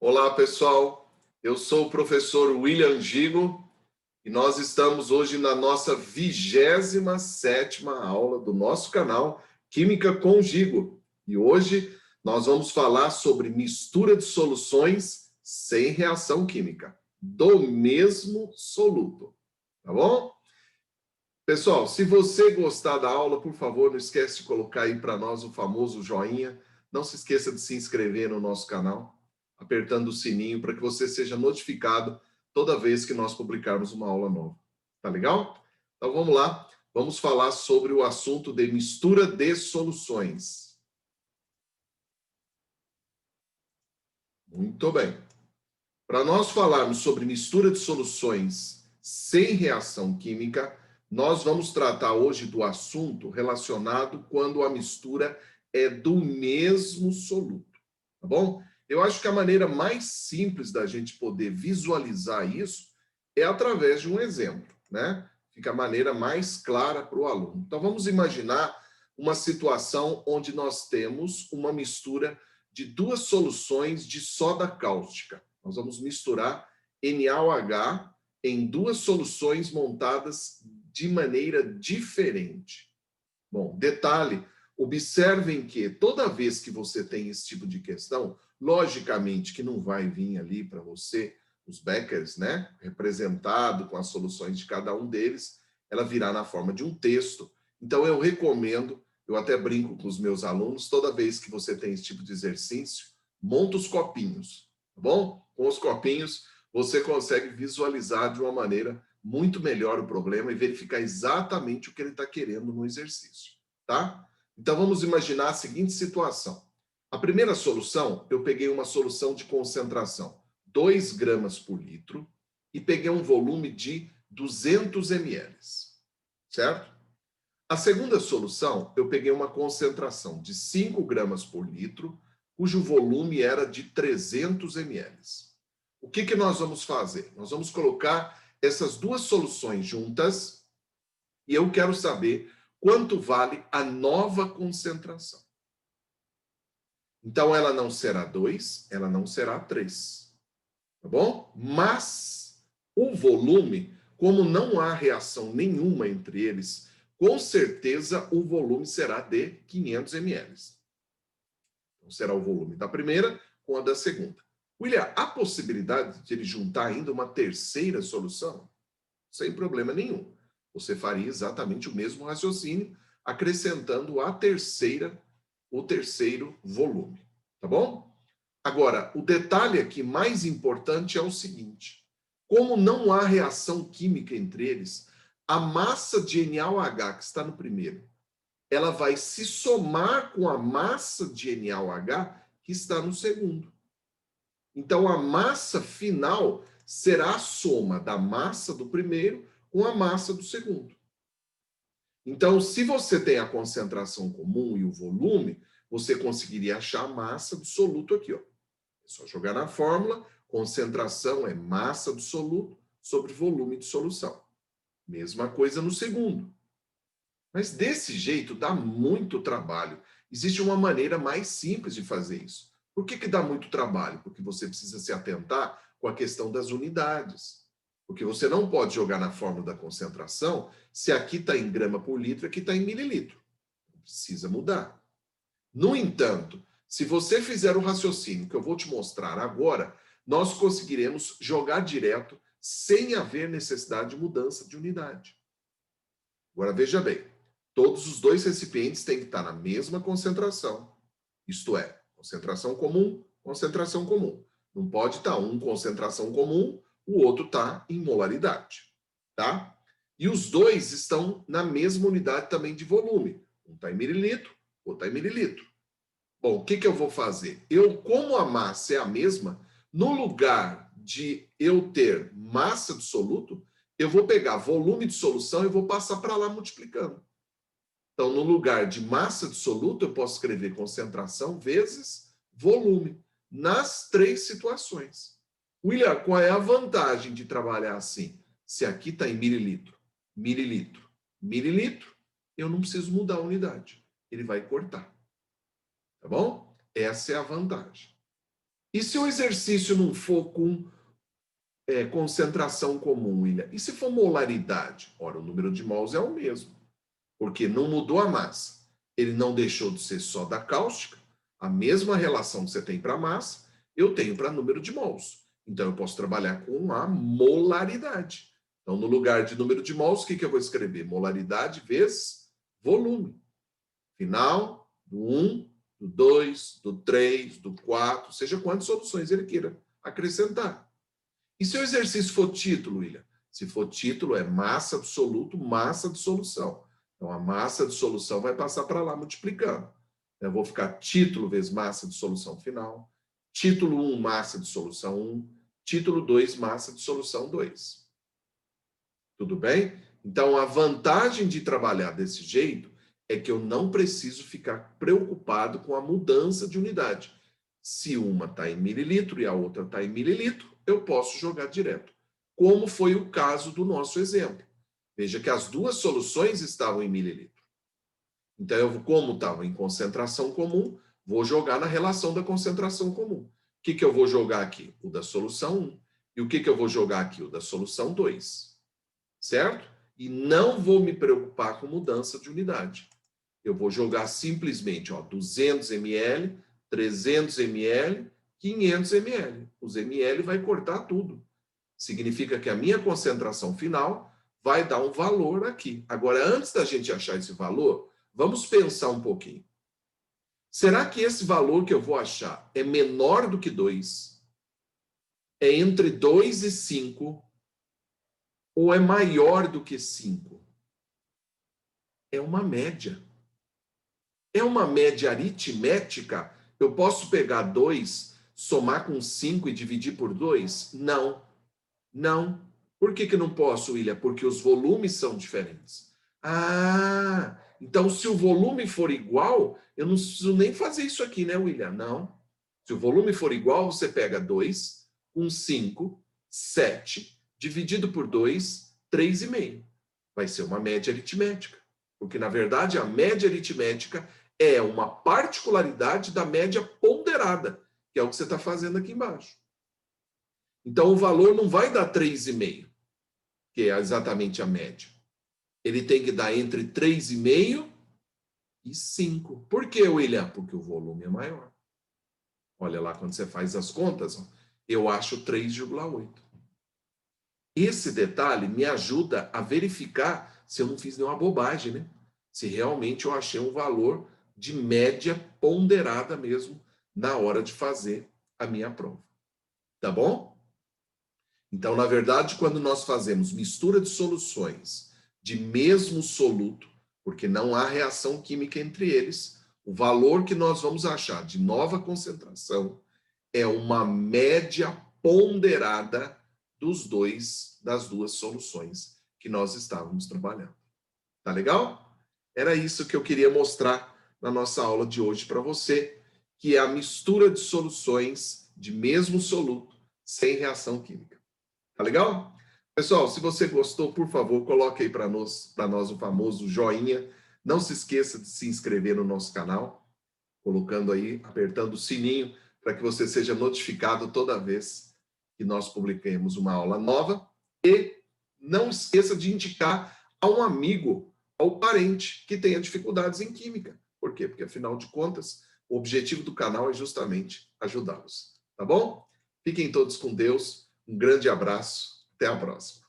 Olá, pessoal. Eu sou o professor William Gigo e nós estamos hoje na nossa 27ª aula do nosso canal Química com Gigo. E hoje nós vamos falar sobre mistura de soluções sem reação química, do mesmo soluto. Tá bom? Pessoal, se você gostar da aula, por favor, não esquece de colocar aí para nós o famoso joinha. Não se esqueça de se inscrever no nosso canal, apertando o sininho para que você seja notificado toda vez que nós publicarmos uma aula nova. Tá legal? Então vamos lá, vamos falar sobre o assunto de mistura de soluções. Muito bem. Para nós falarmos sobre mistura de soluções sem reação química, nós vamos tratar hoje do assunto relacionado quando a mistura é do mesmo soluto, tá bom? Eu acho que a maneira mais simples da gente poder visualizar isso é através de um exemplo, né? Fica a maneira mais clara para o aluno. Então vamos imaginar uma situação onde nós temos uma mistura de duas soluções de soda cáustica. Nós vamos misturar NaOH em duas soluções montadas de maneira diferente. Bom, detalhe, observem que toda vez que você tem esse tipo de questão, logicamente que não vai vir ali para você os Beckers, né, representado com as soluções de cada um deles, ela virá na forma de um texto. Então eu recomendo, eu até brinco com os meus alunos, toda vez que você tem esse tipo de exercício, monta os copinhos, tá bom? Com os copinhos você consegue visualizar de uma maneira muito melhor o problema e verificar exatamente o que ele está querendo no exercício, tá? Então vamos imaginar a seguinte situação. A primeira solução, eu peguei uma solução de concentração 2 gramas por litro e peguei um volume de 200 ml, certo? A segunda solução, eu peguei uma concentração de 5 gramas por litro, cujo volume era de 300 ml. O que nós vamos fazer? Nós vamos colocar essas duas soluções juntas e eu quero saber quanto vale a nova concentração. Então, ela não será 2, ela não será 3. Tá bom? Mas o volume, como não há reação nenhuma entre eles, com certeza o volume será de 500 ml. Então, será o volume da primeira com a da segunda. William, há possibilidade de ele juntar ainda uma terceira solução? Sem problema nenhum. Você faria exatamente o mesmo raciocínio, acrescentando o terceiro volume. Tá bom? Agora, o detalhe aqui mais importante é o seguinte: como não há reação química entre eles, a massa de NaOH que está no primeiro, ela vai se somar com a massa de NaOH que está no segundo. Então, a massa final será a soma da massa do primeiro com a massa do segundo. Então, se você tem a concentração comum e o volume, você conseguiria achar a massa do soluto aqui, ó. É só jogar na fórmula, concentração é massa do soluto sobre volume de solução. Mesma coisa no segundo. Mas desse jeito dá muito trabalho. Existe uma maneira mais simples de fazer isso. Por que dá muito trabalho? Porque você precisa se atentar com a questão das unidades. Porque você não pode jogar na fórmula da concentração se aqui está em grama por litro e aqui está em mililitro. Precisa mudar. No entanto, se você fizer o raciocínio que eu vou te mostrar agora, nós conseguiremos jogar direto sem haver necessidade de mudança de unidade. Agora veja bem, todos os dois recipientes têm que estar na mesma concentração, isto é, concentração comum, concentração comum. Não pode estar um concentração comum, o outro está em molaridade, tá? E os dois estão na mesma unidade também de volume. Um está em mililitro, outro está em mililitro. Bom, o que eu vou fazer? Como a massa é a mesma, no lugar de eu ter massa de soluto, eu vou pegar volume de solução e vou passar para lá multiplicando. Então, no lugar de massa de soluto, eu posso escrever concentração vezes volume, nas três situações. William, qual é a vantagem de trabalhar assim? Se aqui está em mililitro, mililitro, mililitro, eu não preciso mudar a unidade. Ele vai cortar. Tá bom? Essa é a vantagem. E se o exercício não for com concentração comum, William? E se for molaridade? Ora, o número de mols é o mesmo, porque não mudou a massa. Ele não deixou de ser só da cáustica. A mesma relação que você tem para massa, eu tenho para número de mols. Então, eu posso trabalhar com a molaridade. Então, no lugar de número de mols, o que eu vou escrever? Molaridade vezes volume. Final do 1, do 2, do 3, do 4, seja quantas soluções ele queira acrescentar. E se o exercício for título, William? Se for título, é massa absoluto, massa de solução. Então, a massa de solução vai passar para lá multiplicando. Eu vou ficar título vezes massa de solução final, título 1, massa de solução 1, título 2, massa de solução 2. Tudo bem? Então, a vantagem de trabalhar desse jeito é que eu não preciso ficar preocupado com a mudança de unidade. Se uma está em mililitro e a outra está em mililitro, eu posso jogar direto. Como foi o caso do nosso exemplo. Veja que as duas soluções estavam em mililitro. Então, eu, como estava em concentração comum, vou jogar na relação da concentração comum. O que eu vou jogar aqui? O da solução 1. E o que eu vou jogar aqui? O da solução 2. Certo? E não vou me preocupar com mudança de unidade. Eu vou jogar simplesmente 200 ml, 300 ml, 500 ml. Os ml vai cortar tudo. Significa que a minha concentração final vai dar um valor aqui. Agora, antes da gente achar esse valor, vamos pensar um pouquinho. Será que esse valor que eu vou achar é menor do que 2? É entre 2 e 5? Ou é maior do que 5? É uma média. É uma média aritmética? Eu posso pegar 2, somar com 5 e dividir por 2? Não. Não. Por que não posso, William? Porque os volumes são diferentes. Ah, então se o volume for igual, eu não preciso nem fazer isso aqui, né, William? Não. Se o volume for igual, você pega 2, 5, 7, dividido por 2, 3,5. Vai ser uma média aritmética. Porque, na verdade, a média aritmética é uma particularidade da média ponderada, que é o que você está fazendo aqui embaixo. Então, o valor não vai dar 3,5, que é exatamente a média. Ele tem que dar entre 3,5 e 5. Por que, William? Porque o volume é maior. Olha lá, quando você faz as contas, eu acho 3,8. Esse detalhe me ajuda a verificar se eu não fiz nenhuma bobagem, né? Se realmente eu achei um valor de média ponderada mesmo na hora de fazer a minha prova. Tá bom? Então, na verdade, quando nós fazemos mistura de soluções de mesmo soluto, porque não há reação química entre eles, o valor que nós vamos achar de nova concentração é uma média ponderada das duas soluções que nós estávamos trabalhando. Tá legal? Era isso que eu queria mostrar na nossa aula de hoje para você, que é a mistura de soluções de mesmo soluto sem reação química. Tá legal? Pessoal, se você gostou, por favor, coloque aí para nós o famoso joinha. Não se esqueça de se inscrever no nosso canal, colocando aí, apertando o sininho, para que você seja notificado toda vez que nós publiquemos uma aula nova. E não esqueça de indicar a um amigo, ao parente que tenha dificuldades em química. Por quê? Porque, afinal de contas, o objetivo do canal é justamente ajudá-los. Tá bom? Fiquem todos com Deus. Um grande abraço. Até a próxima.